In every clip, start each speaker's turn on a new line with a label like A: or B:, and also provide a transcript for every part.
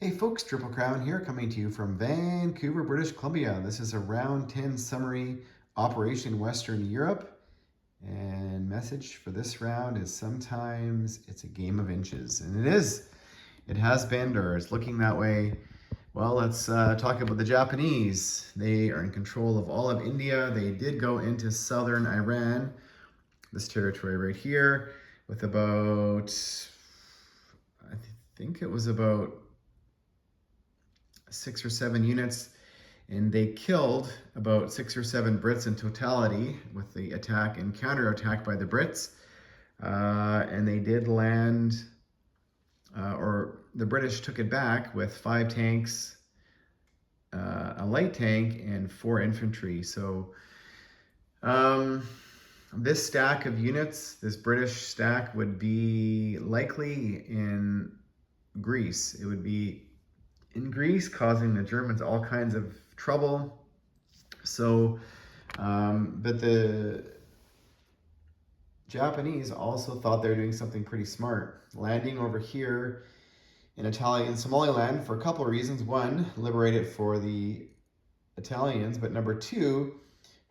A: Hey folks, Triple Crown here, coming to you from Vancouver, British Columbia. This is a round 10 summary Operation Western Europe. And message for this round is sometimes it's a game of inches. And it is. It has been, or it's looking that way. Well, let's talk about the Japanese. They are in control of all of India. They did go into southern Iran, this territory right here, with about, I think it was about 6 or 7 units, and they killed about 6 or 7 Brits in totality with the attack and counterattack by the Brits. And they did land, or the British took it back with 5 tanks, a light tank, and 4 infantry. So this stack of units, this British stack, would be likely in Greece. It would be in Greece, causing the Germans all kinds of trouble. So, but the Japanese also thought they were doing something pretty smart, landing over here in Italian Somaliland for a couple of reasons. One, liberate it for the Italians, but number two,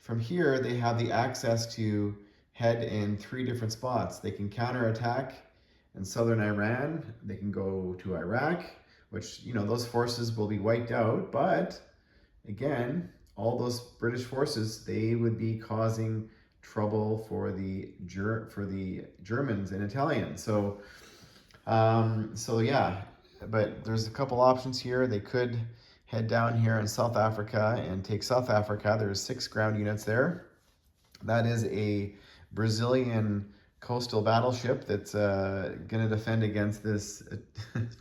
A: from here they have the access to head in 3 different spots. They can counterattack in southern Iran, they can go to Iraq, which, you know, those forces will be wiped out. But again, all those British forces, they would be causing trouble for the Germans and Italians. So, yeah, but there's a couple options here. They could head down here in South Africa and take South Africa. There's 6 ground units there. That is a Brazilian coastal battleship that's going to defend against this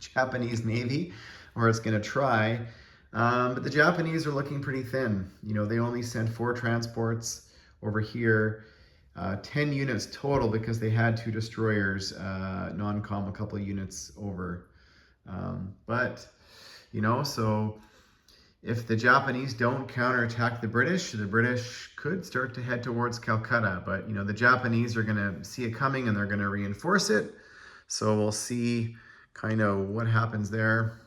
A: Japanese Navy, or it's going to try. But the Japanese are looking pretty thin. You know, they only sent 4 transports over here, 10 units total because they had 2 destroyers, non-com a couple of units over. But, you know, so if the Japanese don't counterattack the British could start to head towards Calcutta. But, you know, the Japanese are going to see it coming and they're going to reinforce it. So we'll see kind of what happens there.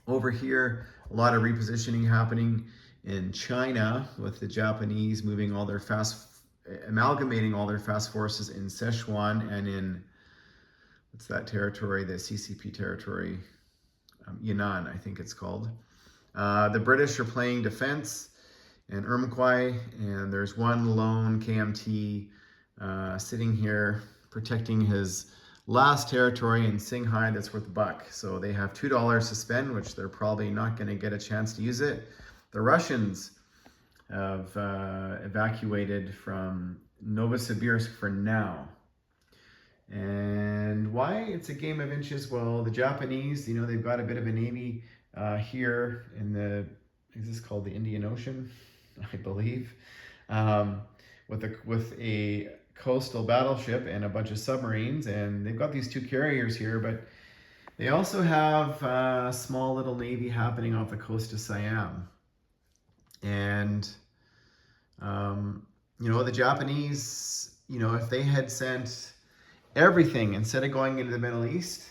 A: Over here, a lot of repositioning happening in China with the Japanese moving all their amalgamating all their fast forces in Sichuan and in, what's that territory, the CCP territory, Yunnan, I think it's called. The British are playing defense in Urumqi, and there's one lone KMT sitting here protecting his last territory in Singhai that's worth $1. So they have $2 to spend, which they're probably not going to get a chance to use it. The Russians have evacuated from Novosibirsk for now. And why it's a game of inches? Well, the Japanese, you know, they've got a bit of a navy here in the, is this called the Indian Ocean, I believe, with a coastal battleship and a bunch of submarines, and they've got these 2 carriers here, but they also have a small little navy happening off the coast of Siam. And you know, the Japanese, you know, if they had sent everything instead of going into the Middle East,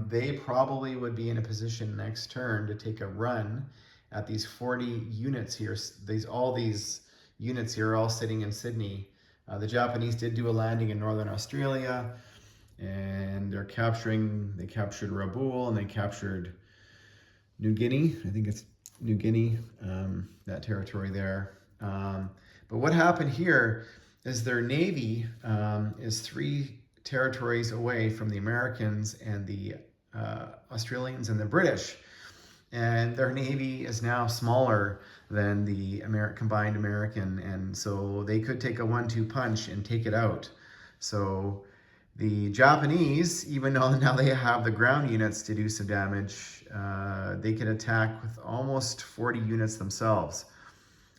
A: they probably would be in a position next turn to take a run at these 40 units here. All these units here are all sitting in Sydney. The Japanese did do a landing in Northern Australia, and they captured Rabaul, and they captured New Guinea. I think it's New Guinea, that territory there. But what happened here is their navy is 3 territories away from the Americans and the Australians and the British, and their navy is now smaller than the combined American, and so they could take a 1-2 punch and take it out. So the Japanese, even though now they have the ground units to do some damage, they can attack with almost 40 units themselves.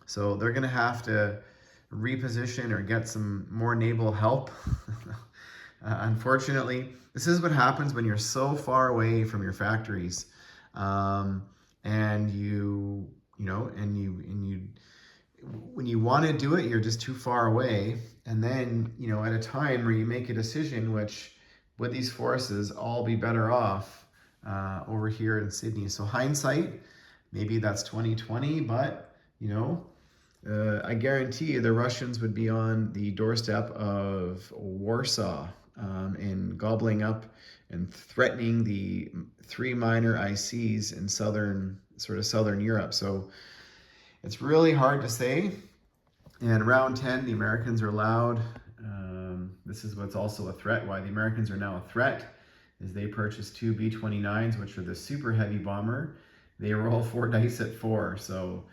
A: So they're going to have to reposition or get some more naval help. Unfortunately, this is what happens when you're so far away from your factories, and when you want to do it, you're just too far away. And then, you know, at a time where you make a decision, which would these forces all be better off over here in Sydney. So hindsight, maybe that's 2020, but you know, I guarantee you the Russians would be on the doorstep of Warsaw and gobbling up and threatening the three minor ICs in southern Europe. So it's really hard to say. And round 10, the Americans are allowed. This is what's also a threat. Why the Americans are now a threat is they purchased two B-29s, which are the super heavy bomber. They roll 4 dice at 4. So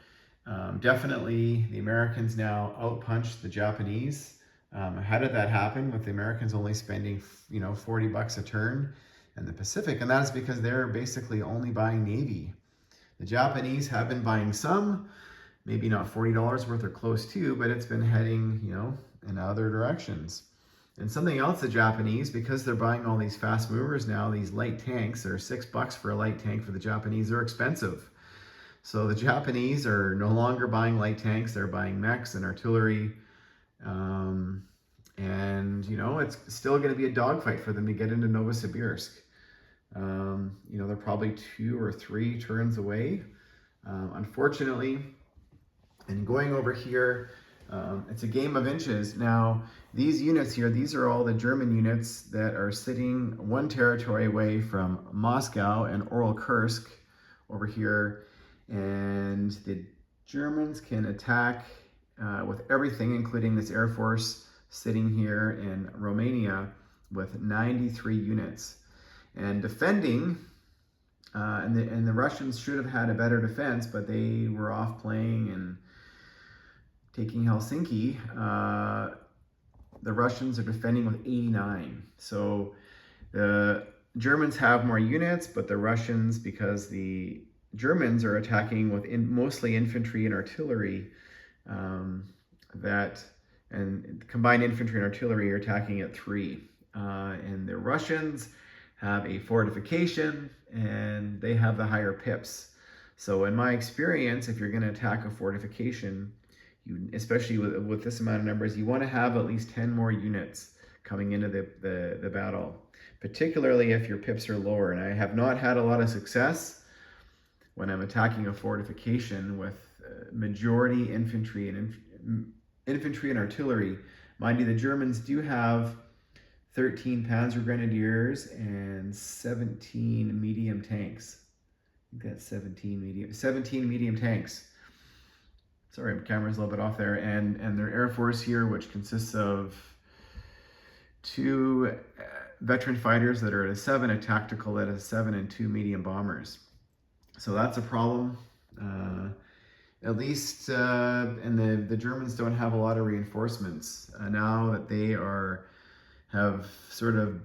A: definitely the Americans now outpunch the Japanese. How did that happen with the Americans only spending, $40 a turn in the Pacific? And that's because they're basically only buying Navy. The Japanese have been buying some, maybe not $40 worth or close to, but it's been heading, in other directions. And something else, the Japanese, because they're buying all these fast movers now, these light tanks, they're $6 for a light tank for the Japanese, they're expensive. So the Japanese are no longer buying light tanks, they're buying mechs and artillery. It's still going to be a dogfight for them to get into Novosibirsk. They're probably 2 or 3 turns away. Unfortunately, and going over here, it's a game of inches. Now, these units here, these are all the German units that are sitting 1 territory away from Moscow and Oral-Kursk over here. And the Germans can attack with everything, including this Air Force sitting here in Romania with 93 units. And defending, and the Russians should have had a better defense, but they were off playing and taking Helsinki. The Russians are defending with 89. So the Germans have more units, but the Russians, because the Germans are attacking with mostly infantry and artillery, and combined infantry and artillery are attacking at 3. And the Russians have a fortification and they have the higher pips. So in my experience, if you're going to attack a fortification, especially with this amount of numbers, you want to have at least 10 more units coming into the battle, particularly if your pips are lower. And I have not had a lot of success when I'm attacking a fortification with majority infantry and artillery. Mind you, the Germans do have 13 Panzer Grenadiers and 17 medium tanks. I think that's 17 medium tanks. Sorry, my camera's a little bit off there. And their Air Force here, which consists of 2 veteran fighters that are at a 7, a tactical at a 7, and 2 medium bombers. So that's a problem. At least, and the Germans don't have a lot of reinforcements now that they have sort of,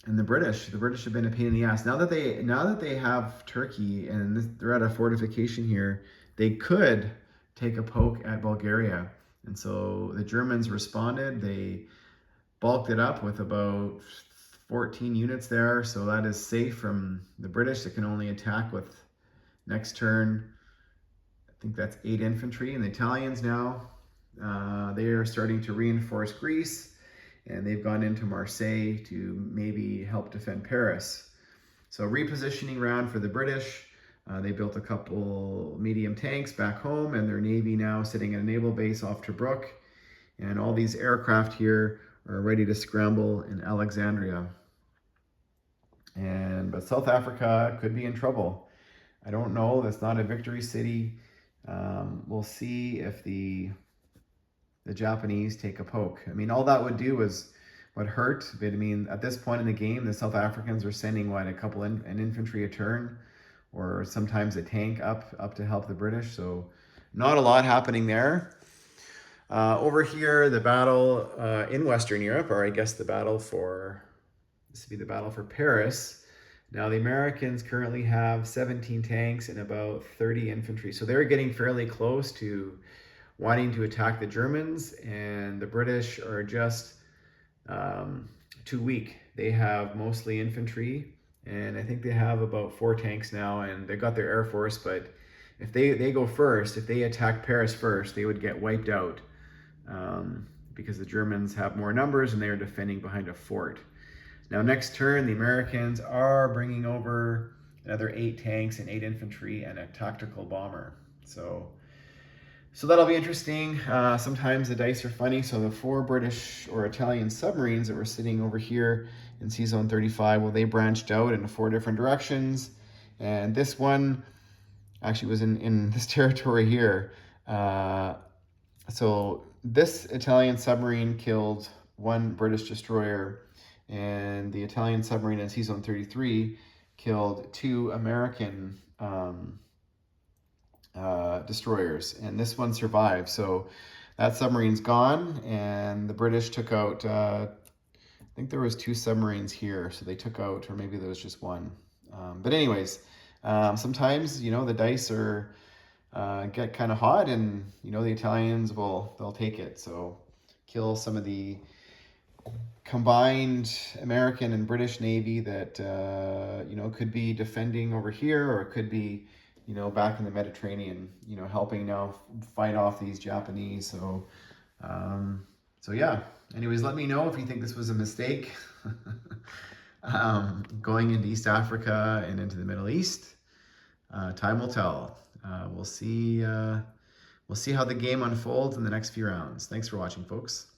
A: and the British have been a pain in the ass. Now that they have Turkey and they're at a fortification here, they could take a poke at Bulgaria. And so the Germans responded. They bulked it up with about 14 units there. So that is safe from the British that can only attack with next turn. I think that's 8 infantry. And the Italians now, they are starting to reinforce Greece. And they've gone into Marseille to maybe help defend Paris. So repositioning round for the British. They built a couple medium tanks back home, and their Navy now sitting at a naval base off Tobruk. And all these aircraft here are ready to scramble in Alexandria. But South Africa could be in trouble. I don't know. That's not a victory city. We'll see if the Japanese take a poke. I mean, all that would do would hurt. But I mean, at this point in the game, the South Africans are sending a couple an infantry a turn, or sometimes a tank up to help the British. So not a lot happening there. Over here, the battle in Western Europe, or I guess this would be the battle for Paris. Now the Americans currently have 17 tanks and about 30 infantry. So they're getting fairly close to wanting to attack the Germans, and the British are just too weak. They have mostly infantry, and I think they have about 4 tanks now, and they got their Air Force, but if they go first, if they attack Paris first, they would get wiped out because the Germans have more numbers and they are defending behind a fort. Now next turn, the Americans are bringing over another 8 tanks and 8 infantry and a tactical bomber. So that'll be interesting. Sometimes the dice are funny. So the 4 British or Italian submarines that were sitting over here in Sea Zone 35, well, they branched out into 4 different directions. And this one actually was in this territory here. So this Italian submarine killed 1 British destroyer, and the Italian submarine in Sea Zone 33 killed 2 American destroyers, and this one survived. So that submarine's gone, and the British took out, I think there was 2 submarines here, so they took out, or maybe there was just 1. But anyways, sometimes, you know, the dice are get kind of hot, and you know the Italians they'll take it. So kill some of the combined American and British Navy that you know, could be defending over here, or it could be, you know, back in the Mediterranean, you know, helping now fight off these Japanese. So so yeah, anyways, let me know if you think this was a mistake. Going into East Africa and into the Middle East, time will tell. We'll see how the game unfolds in the next few rounds. Thanks for watching, folks.